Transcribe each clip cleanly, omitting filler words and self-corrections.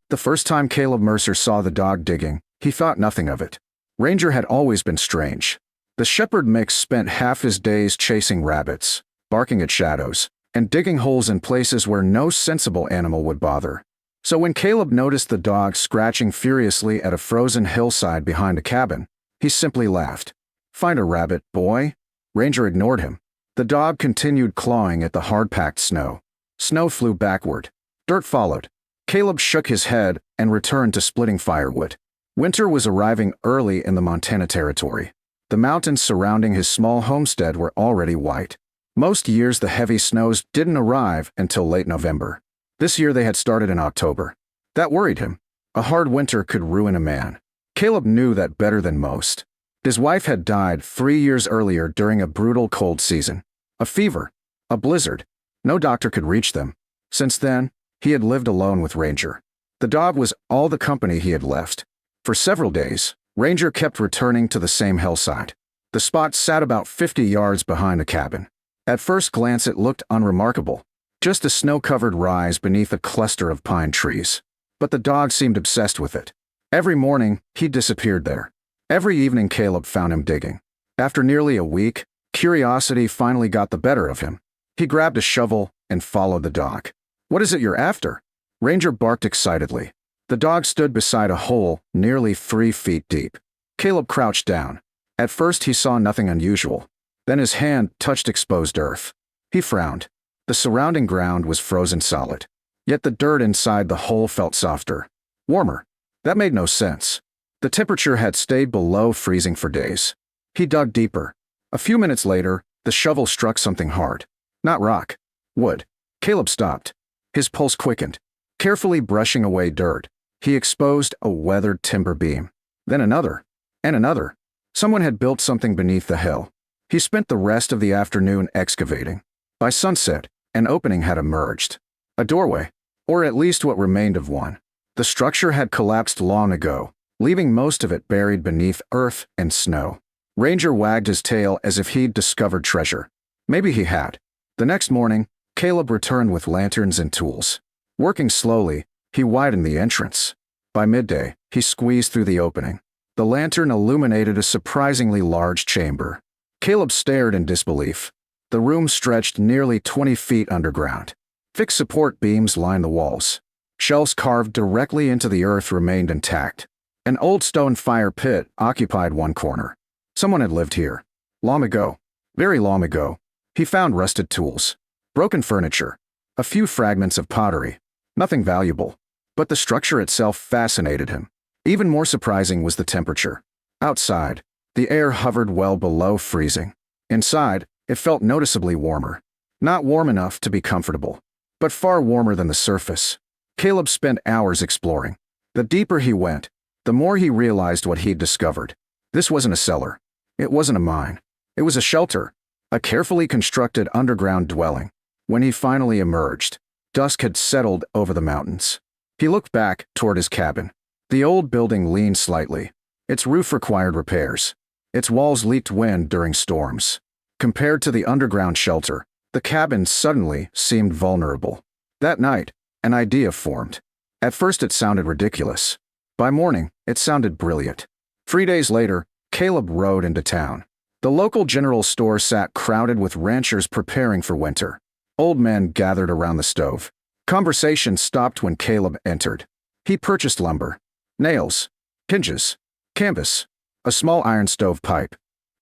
The first time Caleb Mercer saw the dog digging, he thought nothing of it. Ranger had always been strange. The shepherd mix spent half his days chasing rabbits, barking at shadows, and digging holes in places where no sensible animal would bother. So when Caleb noticed the dog scratching furiously at a frozen hillside behind a cabin, he simply laughed. "Find a rabbit, boy." Ranger ignored him. The dog continued clawing at the hard-packed snow. Snow flew backward. Dirt followed. Caleb shook his head and returned to splitting firewood. Winter was arriving early in the Montana Territory. The mountains surrounding his small homestead were already white. Most years the heavy snows didn't arrive until late November. This year they had started in October. That worried him. A hard winter could ruin a man. Caleb knew that better than most. His wife had died 3 years earlier during a brutal cold season. A fever. A blizzard. No doctor could reach them. Since then, he had lived alone with Ranger. The dog was all the company he had left. For several days, Ranger kept returning to the same hillside. The spot sat about 50 yards behind the cabin. At first glance it looked unremarkable, just a snow-covered rise beneath a cluster of pine trees. But the dog seemed obsessed with it. Every morning, he disappeared there. Every evening Caleb found him digging. After nearly a week, curiosity finally got the better of him. He grabbed a shovel and followed the dog. "What is it you're after?" Ranger barked excitedly. The dog stood beside a hole nearly 3 feet deep. Caleb crouched down. At first he saw nothing unusual. Then his hand touched exposed earth. He frowned. The surrounding ground was frozen solid. Yet the dirt inside the hole felt softer. Warmer. That made no sense. The temperature had stayed below freezing for days. He dug deeper. A few minutes later, the shovel struck something hard. Not rock. Wood. Caleb stopped. His pulse quickened. Carefully brushing away dirt, he exposed a weathered timber beam. Then another. And another. Someone had built something beneath the hill. He spent the rest of the afternoon excavating. By sunset, an opening had emerged. A doorway. Or at least what remained of one. The structure had collapsed long ago, leaving most of it buried beneath earth and snow. Ranger wagged his tail as if he'd discovered treasure. Maybe he had. The next morning, Caleb returned with lanterns and tools. Working slowly, he widened the entrance. By midday, he squeezed through the opening. The lantern illuminated a surprisingly large chamber. Caleb stared in disbelief. The room stretched nearly 20 feet underground. Fixed support beams lined the walls. Shelves carved directly into the earth remained intact. An old stone fire pit occupied one corner. Someone had lived here. Long ago. Very long ago. He found rusted tools. Broken furniture. A few fragments of pottery. Nothing valuable. But the structure itself fascinated him. Even more surprising was the temperature. Outside, the air hovered well below freezing. Inside, it felt noticeably warmer. Not warm enough to be comfortable, but far warmer than the surface. Caleb spent hours exploring. The deeper he went, the more he realized what he'd discovered. This wasn't a cellar. It wasn't a mine. It was a shelter, a carefully constructed underground dwelling. When he finally emerged, dusk had settled over the mountains. He looked back toward his cabin. The old building leaned slightly. Its roof required repairs. Its walls leaked wind during storms. Compared to the underground shelter, the cabin suddenly seemed vulnerable. That night, an idea formed. At first it sounded ridiculous. By morning, it sounded brilliant. 3 days later, Caleb rode into town. The local general store sat crowded with ranchers preparing for winter. Old men gathered around the stove. Conversation stopped when Caleb entered. He purchased lumber, nails, hinges, canvas, a small iron stove pipe.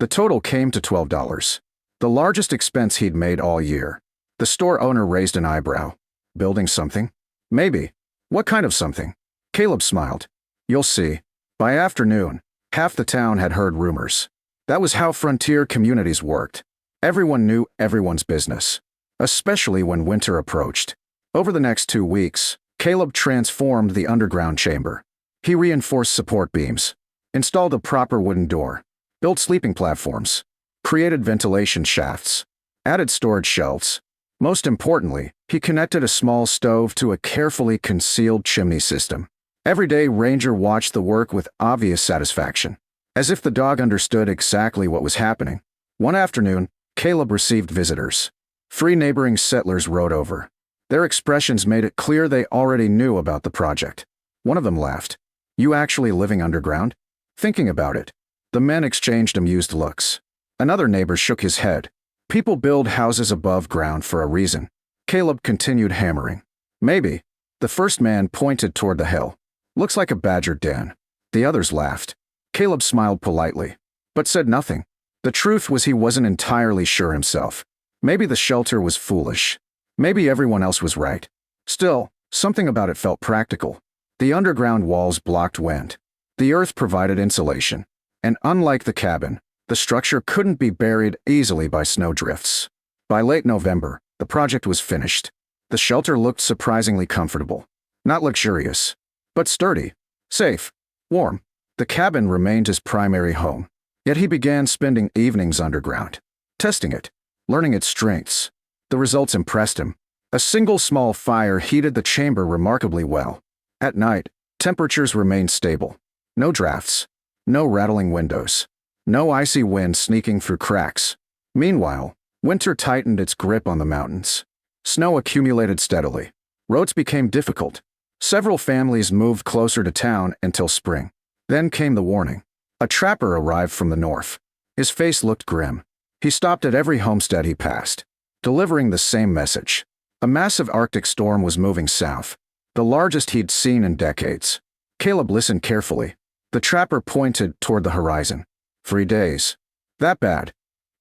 The total came to $12. The largest expense he'd made all year. The store owner raised an eyebrow. Building something? Maybe. What kind of something? Caleb smiled. You'll see. By afternoon, half the town had heard rumors. That was how frontier communities worked. Everyone knew everyone's business, especially when winter approached. Over the next 2 weeks, Caleb transformed the underground chamber. He reinforced support beams, installed a proper wooden door, built sleeping platforms, created ventilation shafts, added storage shelves. Most importantly, he connected a small stove to a carefully concealed chimney system. Every day, Ranger watched the work with obvious satisfaction, as if the dog understood exactly what was happening. One afternoon, Caleb received visitors. 3 neighboring settlers rode over. Their expressions made it clear they already knew about the project. One of them laughed. You actually living underground? Thinking about it. The men exchanged amused looks. Another neighbor shook his head. People build houses above ground for a reason. Caleb continued hammering. Maybe. The first man pointed toward the hill. Looks like a badger den. The others laughed. Caleb smiled politely, but said nothing. The truth was he wasn't entirely sure himself. Maybe the shelter was foolish. Maybe everyone else was right. Still, something about it felt practical. The underground walls blocked wind. The earth provided insulation. And unlike the cabin, the structure couldn't be buried easily by snowdrifts. By late November, the project was finished. The shelter looked surprisingly comfortable. Not luxurious, but sturdy, safe, warm. The cabin remained his primary home. Yet he began spending evenings underground, testing it, learning its strengths. The results impressed him. A single small fire heated the chamber remarkably well. At night, temperatures remained stable. No drafts. No rattling windows. No icy wind sneaking through cracks. Meanwhile, winter tightened its grip on the mountains. Snow accumulated steadily. Roads became difficult. Several families moved closer to town until spring. Then came the warning. A trapper arrived from the north. His face looked grim. He stopped at every homestead he passed, delivering the same message. A massive Arctic storm was moving south, the largest he'd seen in decades. Caleb listened carefully. The trapper pointed toward the horizon. 3 days. That bad?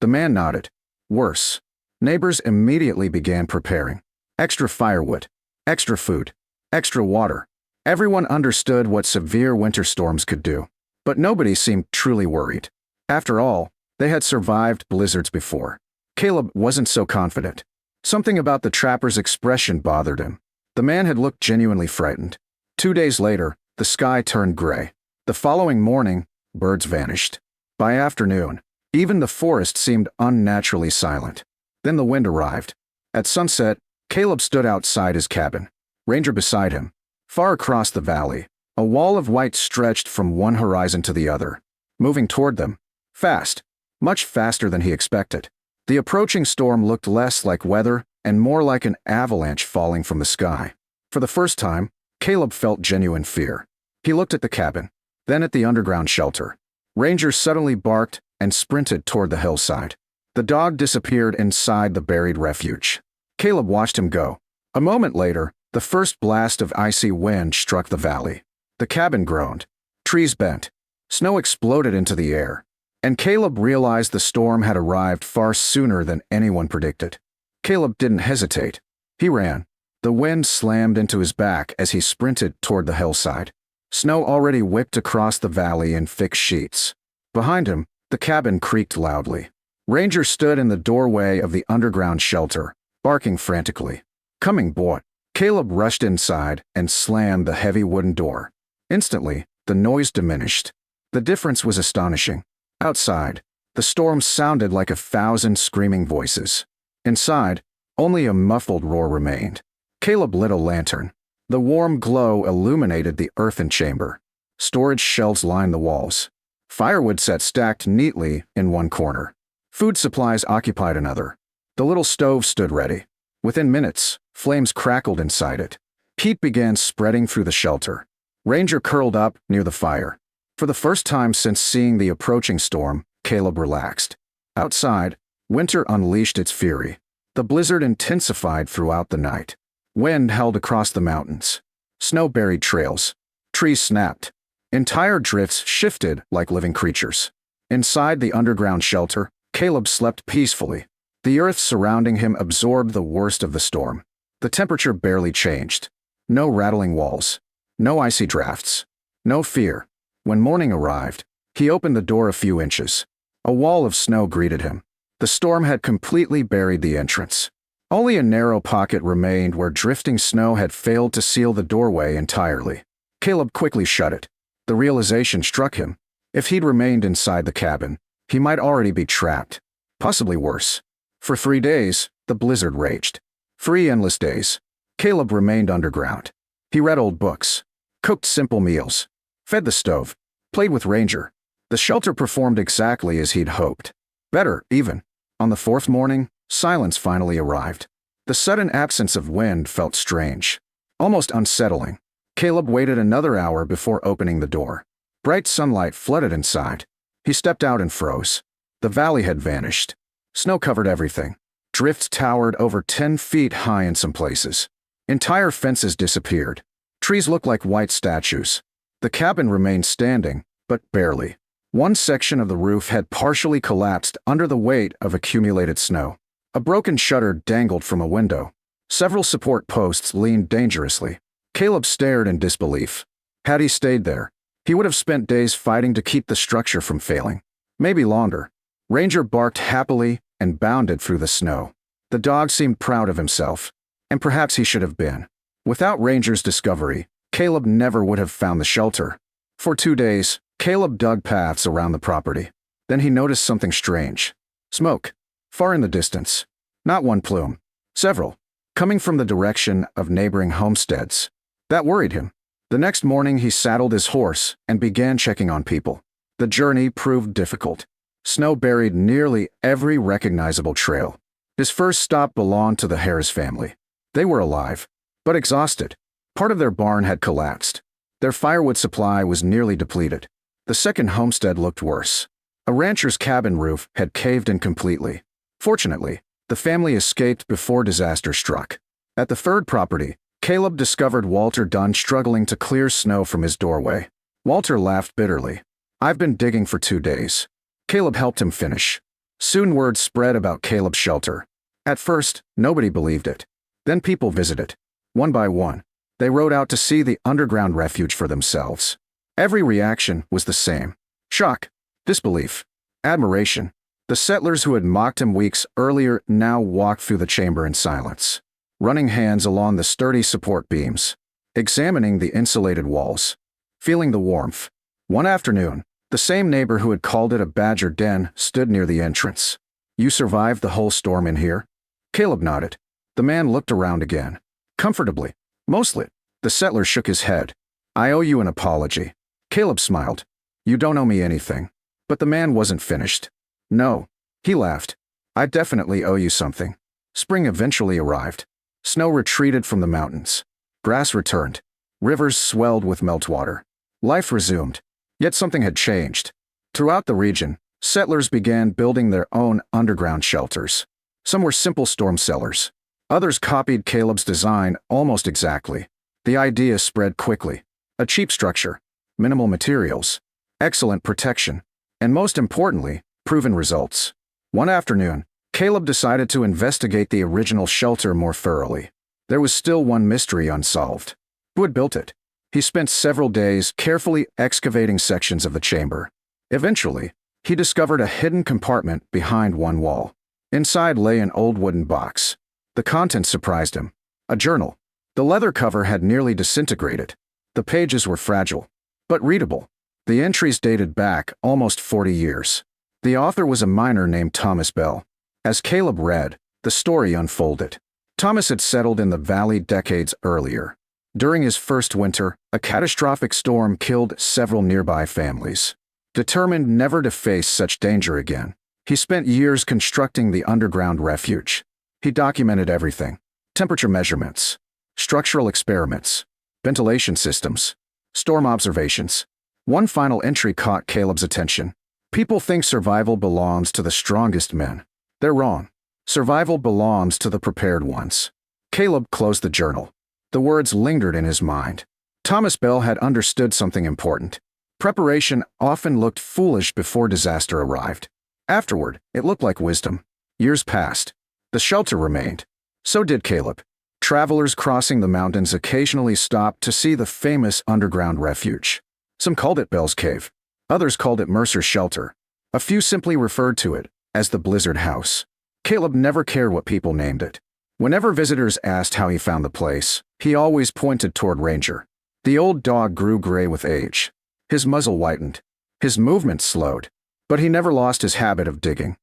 The man nodded. Worse. Neighbors immediately began preparing. Extra firewood. Extra food. Extra water. Everyone understood what severe winter storms could do. But nobody seemed truly worried. After all, they had survived blizzards before. Caleb wasn't so confident. Something about the trapper's expression bothered him. The man had looked genuinely frightened. 2 days later, the sky turned gray. The following morning, birds vanished. By afternoon, even the forest seemed unnaturally silent. Then the wind arrived. At sunset, Caleb stood outside his cabin. Ranger beside him. Far across the valley, a wall of white stretched from one horizon to the other, moving toward them. Fast. Much faster than he expected. The approaching storm looked less like weather and more like an avalanche falling from the sky. For the first time, Caleb felt genuine fear. He looked at the cabin, then at the underground shelter. Ranger suddenly barked and sprinted toward the hillside. The dog disappeared inside the buried refuge. Caleb watched him go. A moment later, the first blast of icy wind struck the valley. The cabin groaned. Trees bent. Snow exploded into the air. And Caleb realized the storm had arrived far sooner than anyone predicted. Caleb didn't hesitate. He ran. The wind slammed into his back as he sprinted toward the hillside. Snow already whipped across the valley in thick sheets. Behind him, the cabin creaked loudly. Ranger stood in the doorway of the underground shelter, barking frantically. Coming, boy. Caleb rushed inside and slammed the heavy wooden door. Instantly, the noise diminished. The difference was astonishing. Outside, the storm sounded like 1,000 screaming voices. Inside, only a muffled roar remained. Caleb lit a lantern. The warm glow illuminated the earthen chamber. Storage shelves lined the walls. Firewood sat stacked neatly in one corner. Food supplies occupied another. The little stove stood ready. Within minutes, flames crackled inside it. Heat began spreading through the shelter. Ranger curled up near the fire. For the first time since seeing the approaching storm, Caleb relaxed. Outside, winter unleashed its fury. The blizzard intensified throughout the night. Wind howled across the mountains. Snow buried trails. Trees snapped. Entire drifts shifted like living creatures. Inside the underground shelter, Caleb slept peacefully. The earth surrounding him absorbed the worst of the storm. The temperature barely changed. No rattling walls. No icy drafts. No fear. When morning arrived, he opened the door a few inches. A wall of snow greeted him. The storm had completely buried the entrance. Only a narrow pocket remained where drifting snow had failed to seal the doorway entirely. Caleb quickly shut it. The realization struck him. If he'd remained inside the cabin, he might already be trapped. Possibly worse. For 3 days, the blizzard raged. 3 endless days. Caleb remained underground. He read old books, cooked simple meals, fed the stove, played with Ranger. The shelter performed exactly as he'd hoped. Better, even. On the 4th morning, silence finally arrived. The sudden absence of wind felt strange, almost unsettling. Caleb waited another hour before opening the door. Bright sunlight flooded inside. He stepped out and froze. The valley had vanished. Snow covered everything. Drifts towered over 10 feet high in some places. Entire fences disappeared. Trees looked like white statues. The cabin remained standing, but barely. One section of the roof had partially collapsed under the weight of accumulated snow. A broken shutter dangled from a window. Several support posts leaned dangerously. Caleb stared in disbelief. Had he stayed there, he would have spent days fighting to keep the structure from failing. Maybe longer. Ranger barked happily and bounded through the snow. The dog seemed proud of himself, and perhaps he should have been. Without Ranger's discovery, Caleb never would have found the shelter. For 2 days, Caleb dug paths around the property. Then he noticed something strange. Smoke. Far in the distance. Not one plume. Several. Coming from the direction of neighboring homesteads. That worried him. The next morning he saddled his horse and began checking on people. The journey proved difficult. Snow buried nearly every recognizable trail. His first stop belonged to the Harris family. They were alive, but exhausted. Part of their barn had collapsed. Their firewood supply was nearly depleted. The second homestead looked worse. A rancher's cabin roof had caved in completely. Fortunately, the family escaped before disaster struck. At the third property, Caleb discovered Walter Dunn struggling to clear snow from his doorway. Walter laughed bitterly. "I've been digging for 2 days." Caleb helped him finish. Soon word spread about Caleb's shelter. At first, nobody believed it. Then people visited. One by one, they rode out to see the underground refuge for themselves. Every reaction was the same. Shock, disbelief, admiration. The settlers who had mocked him weeks earlier now walked through the chamber in silence, running hands along the sturdy support beams, examining the insulated walls, feeling the warmth. One afternoon, the same neighbor who had called it a badger den stood near the entrance. "You survived the whole storm in here?" Caleb nodded. The man looked around again. Comfortably. Mostly. The settler shook his head. "I owe you an apology." Caleb smiled. "You don't owe me anything." But the man wasn't finished. "No." He laughed. "I definitely owe you something." Spring eventually arrived. Snow retreated from the mountains. Grass returned. Rivers swelled with meltwater. Life resumed. Yet something had changed. Throughout the region, settlers began building their own underground shelters. Some were simple storm cellars. Others copied Caleb's design almost exactly. The idea spread quickly. A cheap structure, minimal materials, excellent protection, and most importantly, proven results. One afternoon, Caleb decided to investigate the original shelter more thoroughly. There was still one mystery unsolved. Who had built it? He spent several days carefully excavating sections of the chamber. Eventually, he discovered a hidden compartment behind one wall. Inside lay an old wooden box. The contents surprised him. A journal. The leather cover had nearly disintegrated. The pages were fragile, but readable. The entries dated back almost 40 years. The author was a miner named Thomas Bell. As Caleb read, the story unfolded. Thomas had settled in the valley decades earlier. During his first winter, a catastrophic storm killed several nearby families. Determined never to face such danger again, he spent years constructing the underground refuge. He documented everything: temperature measurements, structural experiments, ventilation systems, storm observations. One final entry caught Caleb's attention. "People think survival belongs to the strongest men. They're wrong. Survival belongs to the prepared ones." Caleb closed the journal. The words lingered in his mind. Thomas Bell had understood something important. Preparation often looked foolish before disaster arrived. Afterward, it looked like wisdom. Years passed. The shelter remained. So did Caleb. Travelers crossing the mountains occasionally stopped to see the famous underground refuge. Some called it Bell's Cave. Others called it Mercer's Shelter. A few simply referred to it as the Blizzard House. Caleb never cared what people named it. Whenever visitors asked how he found the place, he always pointed toward Ranger. The old dog grew gray with age. His muzzle whitened. His movements slowed. But he never lost his habit of digging.